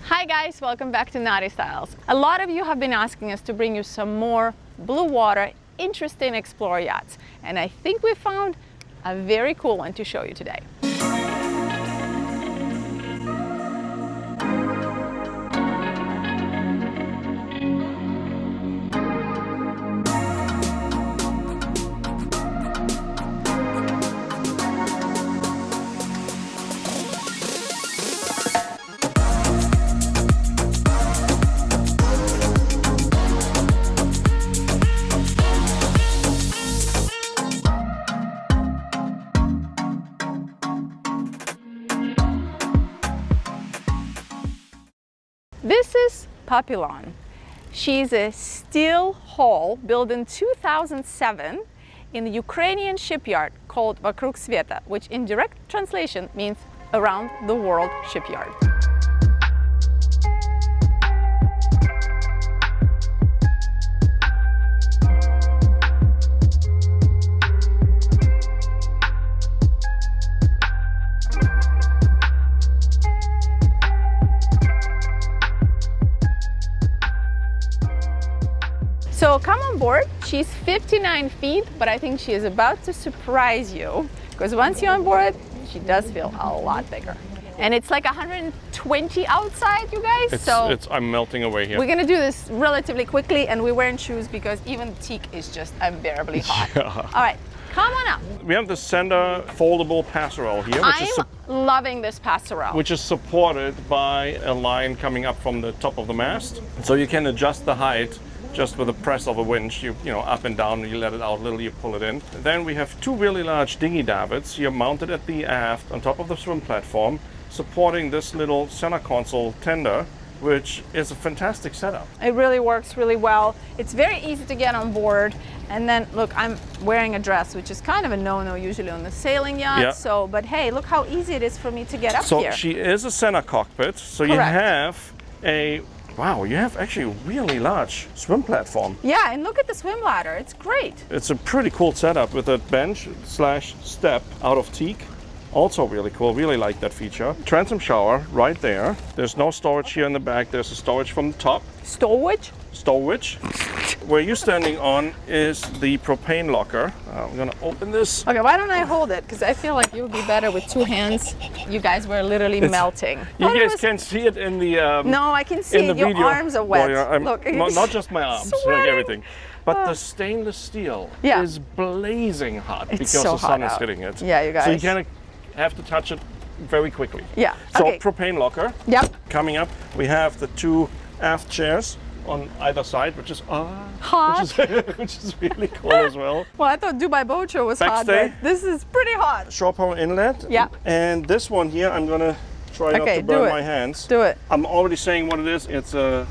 Hi guys, welcome back to NautiStyles. A lot of you have been asking us to bring you some more blue water, interesting explorer yachts. And I think we found a very cool one to show you today. This is Papillon. She's a steel hull built in 2007 in the Ukrainian shipyard called Vokrug Sveta, which in direct translation means around the world shipyard. So come on board. She's 59 feet, but I think she is about to surprise you because once you're on board, she does feel a lot bigger. And it's like 120 outside, you guys. I'm melting away here. We're gonna do this relatively quickly, and we're wearing shoes because even the teak is just unbearably hot. Yeah. All right, come on up. We have the center foldable passerelle here, I'm loving this passerelle. which is supported by a line coming up from the top of the mast. So you can adjust the height just with the press of a winch. You know, up and down, you let it out a little, you pull it in. Then we have two really large dinghy davits here mounted at the aft on top of the swim platform, supporting this little center console tender, which is a fantastic setup. It really works really well. It's very easy to get on board. And then look, I'm wearing a dress, which is kind of a no-no usually on the sailing yacht. Yeah. So, but hey, look how easy it is for me to get up So here. she is a center cockpit. So Correct. you have wow, you have actually a really large swim platform. Yeah, and look at the swim ladder. It's great. It's a pretty cool setup with a bench slash step out of teak. Also really cool, really like that feature. Transom shower right there. There's no storage here in the back. There's a storage from the top. Stowage? Stowage. Where you're standing on is the propane locker. I'm gonna open this. Okay, why don't I hold it? Because I feel like you would be better with two hands. You guys were literally melting. You guys can't see it in the No, I can see in the it. Your video. arms are wet. Look, not just my arms, like sweating. everything. But the stainless steel Yeah. is blazing hot It's because so the sun hot is out. hitting it. Yeah, you guys. So you kind of have to touch it very quickly. Yeah. So Okay. propane locker. Yep. Coming up, we have the two aft chairs on either side, which is Hot. which is really cool as well. Well, I thought Dubai Boat Show was hot, Backstay. but this is pretty hot. Shore power inlet. Yeah. And this one here, I'm gonna try not Okay, to do burn it. my hands. Do it. I'm already saying what it is. It's a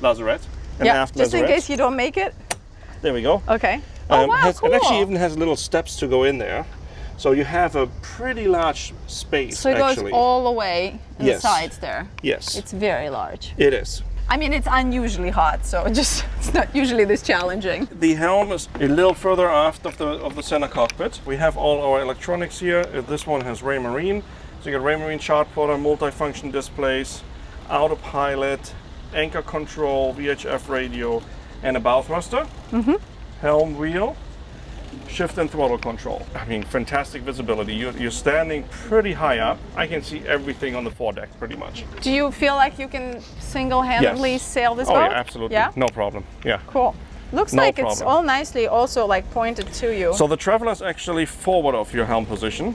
lazarette. An Yeah, aft just in lazarette. case you don't make it. There we go. Okay. Oh, wow, cool. It actually even has little steps to go in there. So you have a pretty large space, So it actually. goes all the way in Yes. the sides there. Yes, It's very large. it is. I mean, it's unusually hot, so it's not usually this challenging. The helm is a little further aft of the center cockpit. We have all our electronics here. This one has Raymarine. So you got Raymarine chart plotter, multifunction displays, autopilot, anchor control, VHF radio, and a bow thruster. Helm wheel. Shift and throttle control. I mean, fantastic visibility. You're standing pretty high up. I can see everything on the foredeck pretty much. Do you feel like you can single-handedly Yes. sail this Oh boat? yeah, absolutely. Yeah? No problem. Yeah. Cool. Looks No like it's problem. all nicely also like pointed to you. So the traveler is actually forward of your helm position.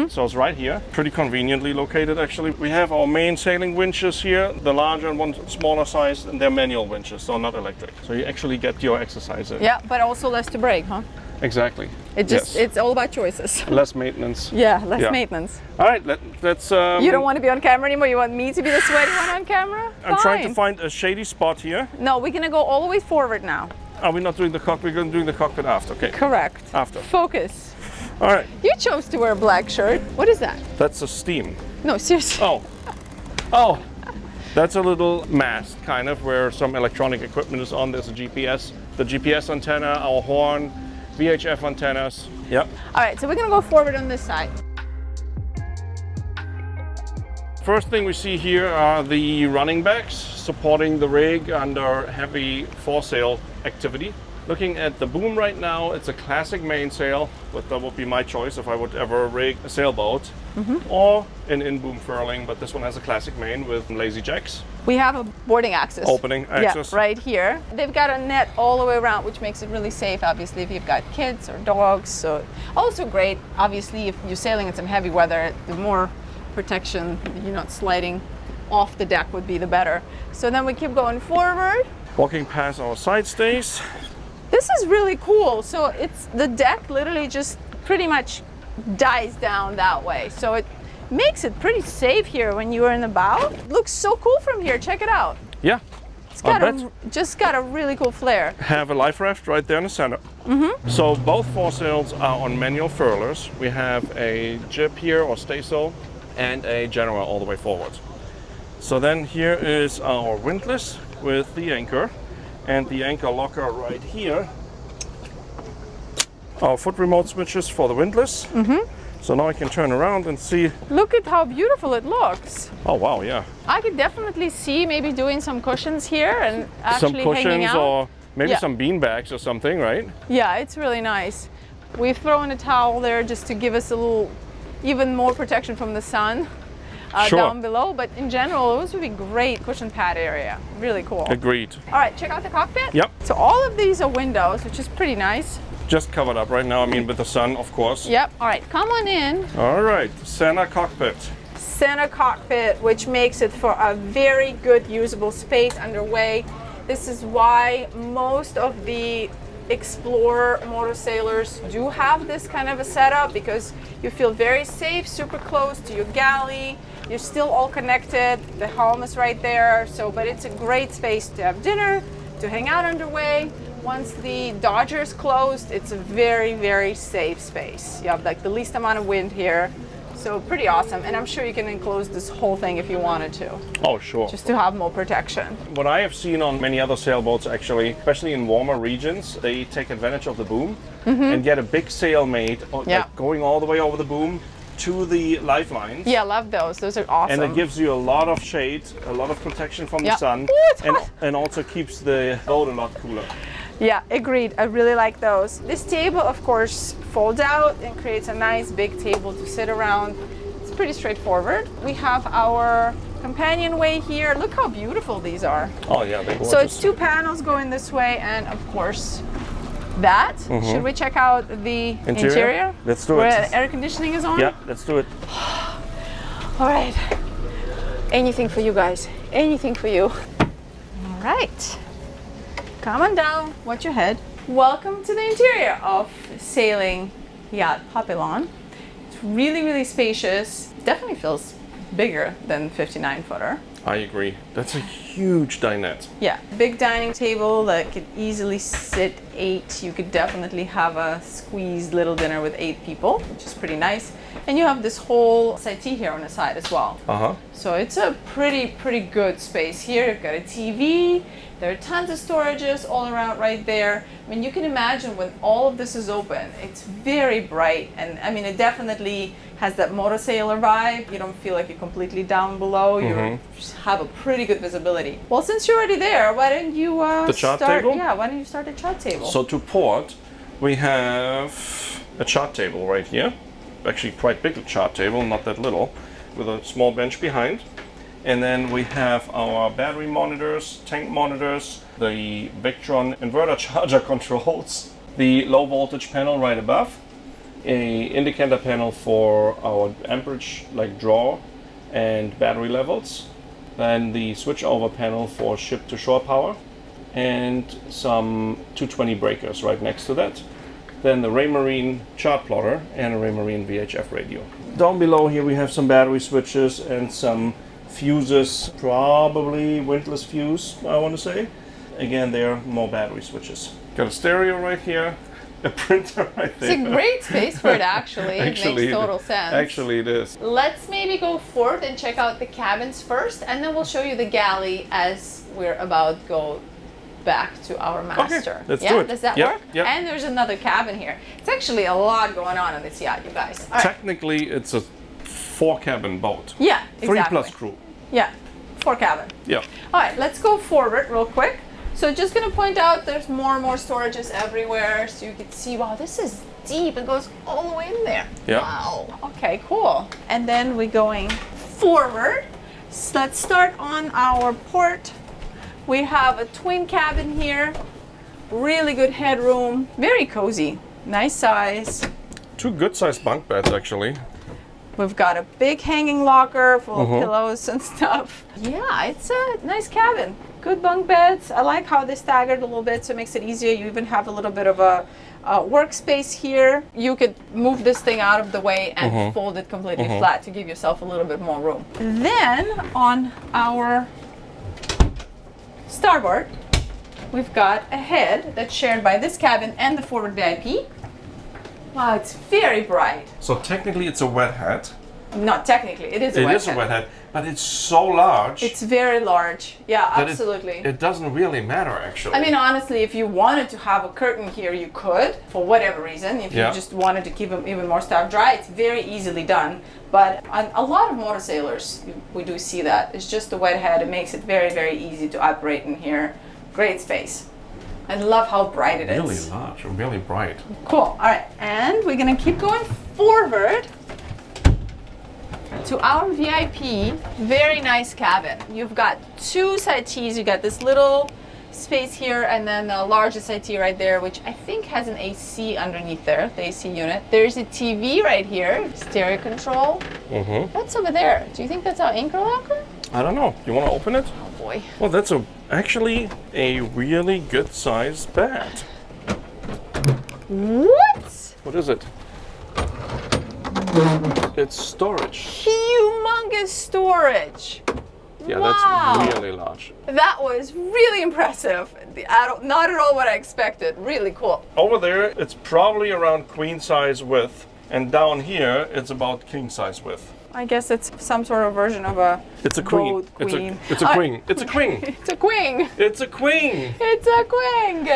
So it's right here, pretty conveniently located actually. We have our main sailing winches here, the larger and one smaller size, and they're manual winches, so not electric. So you actually get your exercise in. Yeah, but also less to break, huh? Exactly. It's all about choices. Less maintenance. Yeah, less Yeah. maintenance. All right, let's. You don't want to be on camera anymore? You want me to be the sweaty one on camera? I'm trying to Fine. find a shady spot here. No, we're gonna go all the way forward now. Are we not doing the cockpit? We're going to do the cockpit after. Okay. Correct. After. Focus. All right. You chose to wear a black shirt. What is that? That's a steam. No, seriously. Oh. That's a little mast, kind of, where some electronic equipment is on. There's a GPS, the GPS antenna, our horn, VHF antennas. Yep. All right, so we're gonna go forward on this side. First thing we see here are the running backs supporting the rig under heavy foresail activity. Looking at the boom right now, it's a classic mainsail, but that would be my choice if I would ever rig a sailboat, or an in-boom furling, but this one has a classic main with lazy jacks. We have a boarding access. Opening access. Yeah, right here. They've got a net all the way around, which makes it really safe, obviously, if you've got kids or dogs. So also great, obviously, if you're sailing in some heavy weather, the more protection, you're not sliding off the deck would be the better. So then we keep going forward. Walking past our side stays. This is really cool. So it's the deck literally just pretty much dies down that way. So it makes it pretty safe here when you are in the bow. It looks so cool from here. Check it out. Yeah, It's just got a really cool flare. Have a life raft right there in the center. So both foresails are on manual furlers. We have a jib here or staysail and a general all the way forward. So then here is our windlass with the anchor and the anchor locker right here. Our foot remote switches for the windlass. So now I can turn around and see. Look at how beautiful it looks. Oh wow, yeah. I could definitely see maybe doing some cushions here and actually some cushions hanging out. or maybe Yeah. some bean bags or something, right? Yeah, it's really nice. We've thrown a towel there just to give us a little, even more protection from the sun Sure. down below. But in general, this would be great cushion pad area. Really cool. Agreed. All right, check out the cockpit. Yep. So all of these are windows, which is pretty nice. Just covered up right now, I mean with the sun, of course. Yep. All right, come on in. All right, center cockpit. Center cockpit, which makes it for a very good usable space underway. This is why most of the explorer motor sailors do have this kind of a setup, because you feel very safe, super close to your galley. You're still all connected. The Helm is right there. So, but it's a great space to have dinner, to hang out underway. Once the Dodger is closed, it's a very, very safe space. You have like the least amount of wind here. So pretty awesome. And I'm sure you can enclose this whole thing if you wanted to, Oh, sure. just to have more protection. What I have seen on many other sailboats, actually, especially in warmer regions, they take advantage of the boom and get a big sail made, Yeah. like going all the way over the boom to the lifelines. Yeah, love those. Those are awesome. And it gives you a lot of shade, a lot of protection from Yeah. the sun, Ooh, it's and, hot. and also keeps the boat a lot cooler. Yeah, agreed. I really like those. This table, of course, folds out and creates a nice big table to sit around. It's pretty straightforward. We have our companionway here. Look how beautiful these are. Oh yeah, they're gorgeous. So it's two panels going this way, and of course that. Should we check out the interior? Let's do Where it. air conditioning is on? Yeah, let's do it. All right. Anything for you guys. Anything for you. All right. Come on down. Watch your head. Welcome to the interior of sailing yacht Papillon. It's really, really spacious. Definitely feels bigger than 59-footer. I agree. That's a huge dinette. Yeah, big dining table that could easily sit 8. You could definitely have a squeezed little dinner with 8 people, which is pretty nice. And you have this whole settee here on the side as well. So it's a pretty good space here. You've got a TV. There are tons of storages all around right there. I mean, you can imagine when all of this is open, it's very bright. And I mean, it definitely has that motor sailor vibe. You don't feel like you're completely down below. You just have a pretty good visibility. Well, since you're already there, why don't you The chart table? Yeah, why don't you start the chart table? So to port, we have a chart table right here. Actually quite big chart table, not that little, with a small bench behind. And then we have our battery monitors, tank monitors, the Victron inverter charger controls, the low voltage panel right above, a indicator panel for our amperage, like draw and battery levels, then the switch over panel for ship to shore power, and some 220 breakers right next to that. Then the Raymarine chart plotter and a Raymarine VHF radio. Down below here we have some battery switches and some fuses, probably windlass fuse, I want to say. Again, there are more battery switches. Got a stereo right here, a printer right there. It's a great space for it, actually. It makes total sense. Actually, it is. Let's maybe go forward and check out the cabins first, and then we'll show you the galley as we're about to go back to our master. Okay, let's do it. Does that Yep, work? yep. And there's another cabin here. It's actually a lot going on in this yacht, you guys. All right. Technically, it's a 4-cabin boat. Yeah, exactly. 3 plus crew. Yeah, 4 cabin. Yeah. All right, let's go forward real quick. So just gonna point out there's more and more storages everywhere, so you can see, wow, this is deep. It goes all the way in there. Yeah. Wow. Okay, cool. And then we're going forward. So let's start on our port. We have a twin cabin here. Really good headroom. Very cozy. Nice size. 2 good-sized bunk beds, actually. We've got a big hanging locker full of pillows and stuff. Yeah, it's a nice cabin. Good bunk beds. I like how they staggered a little bit, so it makes it easier. You even have a little bit of a workspace here. You could move this thing out of the way and fold it completely flat to give yourself a little bit more room. Then on our starboard, we've got a head that's shared by this cabin and the forward VIP. Wow, it's very bright. So technically it's a wet head. Not technically, it is a It wet is head. a wet head, but it's so large. It's very large. Yeah, that absolutely. It doesn't really matter, actually. I mean, honestly, if you wanted to have a curtain here, you could, for whatever reason. If you just wanted to keep even more stuff dry, it's very easily done. But on a lot of motor sailors, we do see that. It's just the wet head. It makes it very, very easy to operate in here. Great space. I love how bright it is. Really large and really bright. Cool. All right, and we're gonna keep going forward to our VIP. Very nice cabin. You've got 2 settees. You got this little space here, and then the largest settee right there, which I think has an AC underneath there, the AC unit. There's a TV right here, stereo control. What's over there? Do you think that's our anchor locker? I don't know. You want to open it? Oh boy. Well, that's actually a really good-sized bed. What? What is it? It's storage. Humongous storage. Yeah, Wow. that's really large. That was really impressive. Not at all what I expected. Really cool. Over there, it's probably around queen size width, and down here, it's about king size width. I guess it's some sort of version of a It's a queen. boat queen. It's a queen. It's a queen. It's a queen. It's a queen. It's a queen.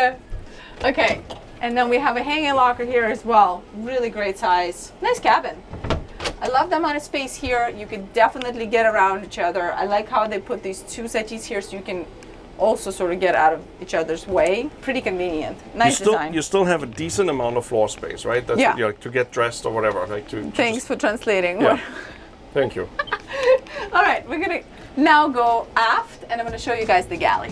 Okay, and then we have a hanging locker here as well. Really great size. Nice cabin. I love the amount of space here. You can definitely get around each other. I like how they put these 2 settees here so you can also sort of get out of each other's way. Pretty convenient. Nice design. You still have a decent amount of floor space, right? That's Yeah. what you like to get dressed or whatever. Like to Thanks for translating. Yeah. Thank you. All right, we're gonna now go aft, and I'm gonna show you guys the galley.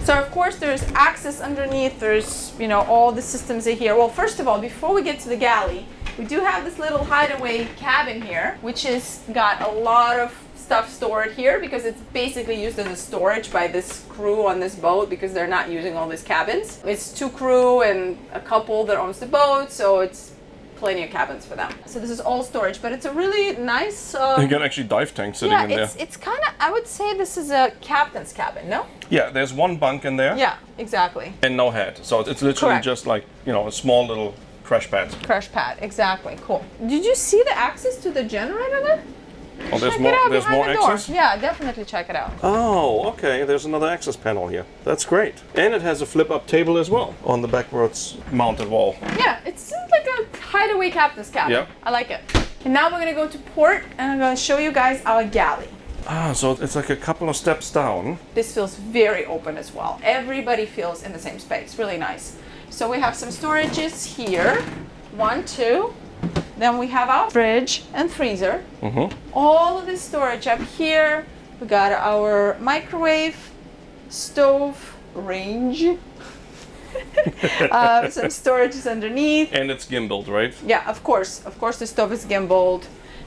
So of course there's access underneath. There's, you know, all the systems are here. Well, first of all, before we get to the galley, we do have this little hideaway cabin here, which has got a lot of stuff stored here because it's basically used as a storage by this crew on this boat because they're not using all these cabins. It's 2 crew and a couple that owns the boat, so it's plenty of cabins for them. So this is all storage, but it's a really nice... You got actually dive tank sitting in there. It's kind of, I would say this is a captain's cabin, no? Yeah, there's 1 bunk in there. Yeah, exactly. And no head. So it's literally Correct. just like, you know, a small little crash pad. Crash pad, exactly, cool. Did you see the access to the generator there? Oh, there's Check more. it out There's behind more the door. access. Yeah, definitely check it out. Oh, okay. There's another access panel here. That's great. And it has a flip-up table as well on the backwards mounted wall. Yeah, it's like a hideaway captain's cabin. Yeah. I like it. And now we're gonna go to port, and I'm gonna show you guys our galley. Ah, so it's like a couple of steps down. This feels very open as well. Everybody feels in the same space. Really nice. So we have some storages here. 1, 2. Then we have our fridge and freezer. All of this storage up here. We got our microwave, stove, range. Some storage is underneath. And it's gimbaled, right? Yeah, of course. Of course the stove is gimbaled.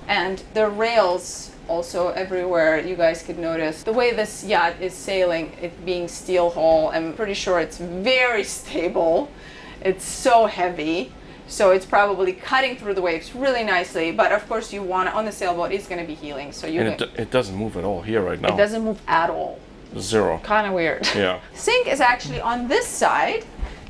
And the rails also everywhere, you guys could notice. The way this yacht is sailing, it being steel hull, I'm pretty sure it's very stable. It's so heavy. So it's probably cutting through the waves really nicely, but of course you want it on the sailboat, it's going to be healing. So you And it doesn't move at all here right now. it doesn't move at all. Zero. Kind of weird. Yeah. Sink is actually on this side.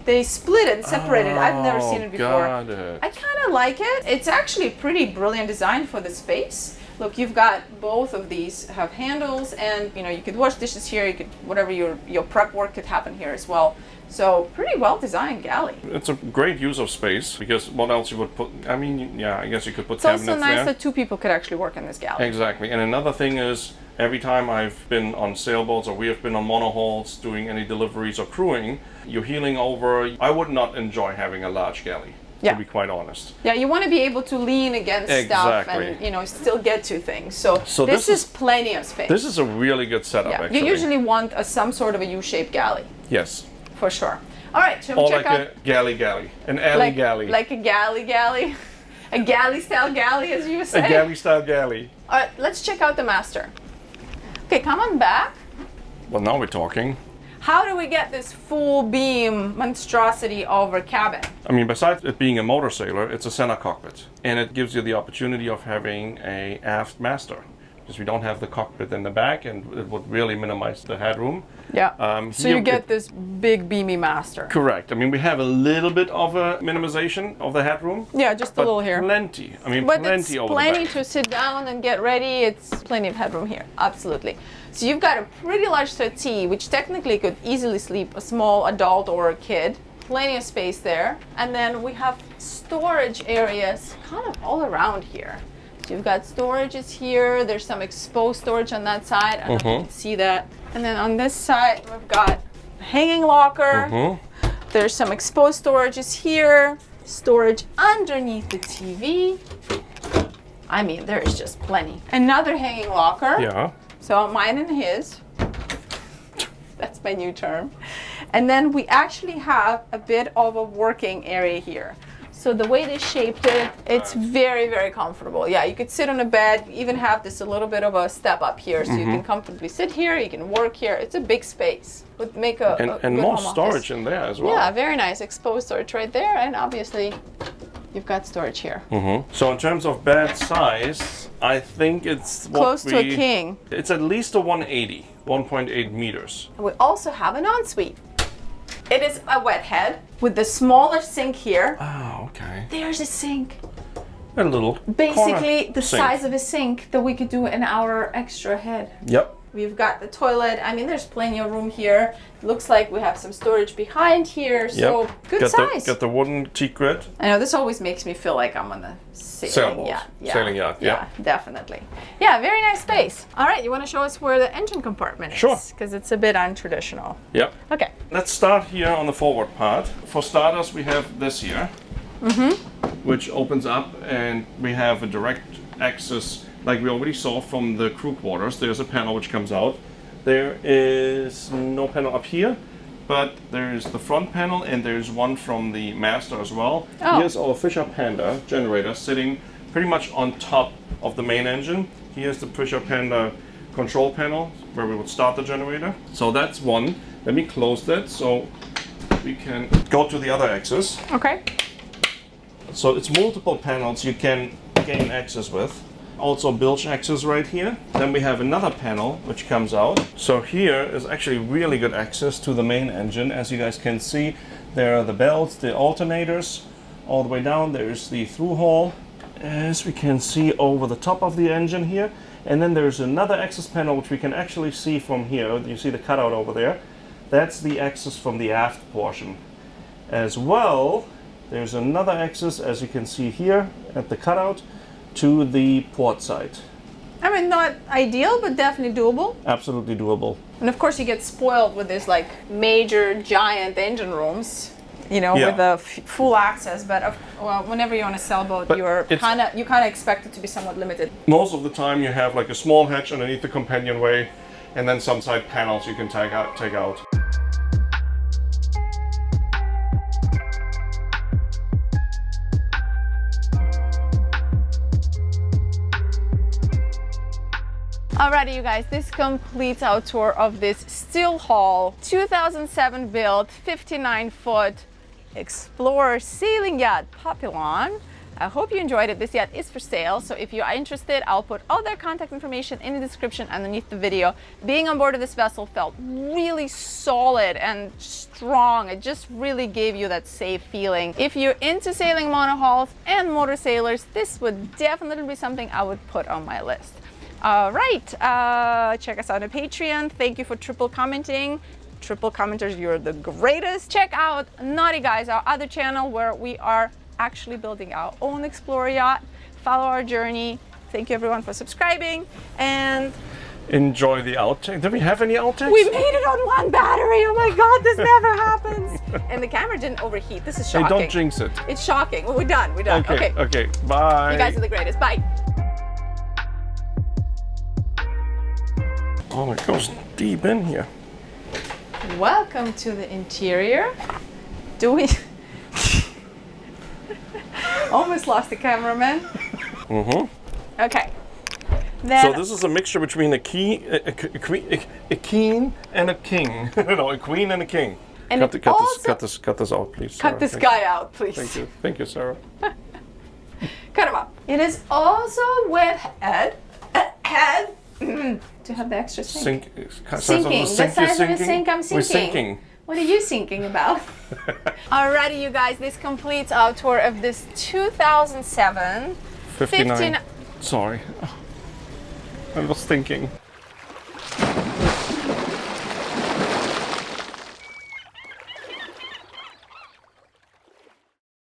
They split it and separated. I've never seen it before. Got it. I kind of like it. It's actually a pretty brilliant design for the space. Look, you've got both of these have handles, and you know, you could wash dishes here, you could, whatever your prep work could happen here as well. So pretty well designed galley. It's a great use of space, because what else you would put? I mean, yeah, I guess you could put It's cabinets also nice there. that two people could actually work in this galley. Exactly. And another thing is, every time I've been on sailboats or we have been on monohulls doing any deliveries or crewing, you're heeling over. I would not enjoy having a large galley, Yeah. to be quite honest. Yeah, you want to be able to lean against stuff and, you know, still get to things. So this is plenty of space. This is a really good setup, Yeah, actually. you usually want some sort of a U-shaped galley. Yes. For sure. All right, shall we Or check like out? a galley. An alley galley. Like a galley. A galley-style galley, as you say. A galley-style galley. All right, let's check out the master. Okay, come on back. Well, now we're talking. How do we get this full beam monstrosity over cabin? I mean, besides it being a motor sailor, it's a center cockpit. And it gives you the opportunity of having a aft master. Because we don't have the cockpit in the back, and it would really minimize the headroom. Yeah. So you get this big beamy master. Correct. I mean, we have a little bit of a minimization of the headroom. Yeah, just a little here. Plenty. I mean, But plenty over it's plenty the back. to sit down and get ready. It's plenty of headroom here. Absolutely. So you've got a pretty large settee, which technically could easily sleep a small adult or a kid. Plenty of space there. And then we have storage areas kind of all around here. So you've got storages here. There's some exposed storage on that side. I don't know if you can see that. And then on this side, we've got hanging locker. There's some exposed storages here. Storage underneath the TV. I mean, there is just plenty. Another hanging locker. Yeah. So mine and his. That's my new term. And then we actually have a bit of a working area here. So the way they shaped it, it's very, very comfortable. Yeah, you could sit on a bed, even have this a little bit of a step up here, so you can comfortably sit here, you can work here. It's a big space. Would make a And good more home storage office. in there as well. Yeah, very nice. Exposed storage right there, and obviously you've got storage here. So in terms of bed size, I think it's Close to a king. It's at least a 180, 1.8 meters. And we also have an ensuite. It is a wet head with the smaller sink here. Oh, okay. There's a sink. A little Basically corner the sink. size of a sink that we could do in our extra head. Yep. We've got the toilet. I mean, there's plenty of room here. Looks like we have some storage behind here, so good size. Got the wooden teak grid. I know this always makes me feel like I'm on the sailing yacht. Sailing yacht, yeah. Definitely. Yeah, very nice space. All right, you want to show us where the engine compartment is? Sure. Because it's a bit untraditional. Yep. Okay. Let's start here on the forward part. For starters, we have this here, which opens up, and we have a direct access, like we already saw from the crew quarters. There's a panel which comes out. There is no panel up here, but there's the front panel, and there's one from the master as well. Oh. Here's our Fisher Panda generator sitting pretty much on top of the main engine. Here's the Fisher Panda control panel where we would start the generator. So that's one. Let me close that so we can go to the other axis. Okay. So it's multiple panels you can gain access with. Also bilge access right here. Then we have another panel which comes out. So here is actually really good access to the main engine. As you guys can see, there are the belts, the alternators. All the way down there's the through hull, as we can see over the top of the engine here. And then there's another access panel which we can actually see from here. You see the cutout over there. That's the access from the aft portion. As well, there's another access, as you can see here at the cutout, to the port side. I mean, not ideal, but definitely doable. Absolutely doable. And of course, you get spoiled with this like major, giant engine rooms, you know, Yeah. with the full access. But well, whenever you're on a sailboat, But you it's- kind of expect it to be somewhat limited. Most of the time you have like a small hatch underneath the companionway, and then some side panels you can take out. Alrighty, you guys, this completes our tour of this steel hull 2007 built 59-foot Explorer sailing yacht Papillon. I hope you enjoyed it. This yacht is for sale, so if you are interested, I'll put all their contact information in the description underneath the video. Being on board of this vessel felt really solid and strong. It just really gave you that safe feeling. If you're into sailing monohulls and motor sailors, this would definitely be something I would put on my list. All right, check us out on Patreon. Thank you for triple commenting. Triple commenters, you're the greatest. Check out Naughty Guys, our other channel where we are actually building our own Explorer yacht. Follow our journey. Thank you everyone for subscribing and enjoy the outtakes. Did we have any outtakes? we made it on one battery. Oh my God, this never happens. And the camera didn't overheat. This is shocking. Hey, don't jinx it. It's shocking. Well, we're done. We're done. Okay. Bye. You guys are the greatest. Bye. Oh, it goes deep in here. Welcome to the interior. Do we almost lost the cameraman? Mm-hmm. Okay. Then So this is a mixture between a keen and a king. No, a queen and a king. And cut this out, please. cut Sarah. this guy out, please. Thank you, Sarah. Cut him out. It is also with head to have the extra sink. Sinking. The size of a sink, I'm sinking. We're sinking. What are you thinking about? Alrighty, you guys, this completes our tour of this 2007 59. Sorry. I was thinking.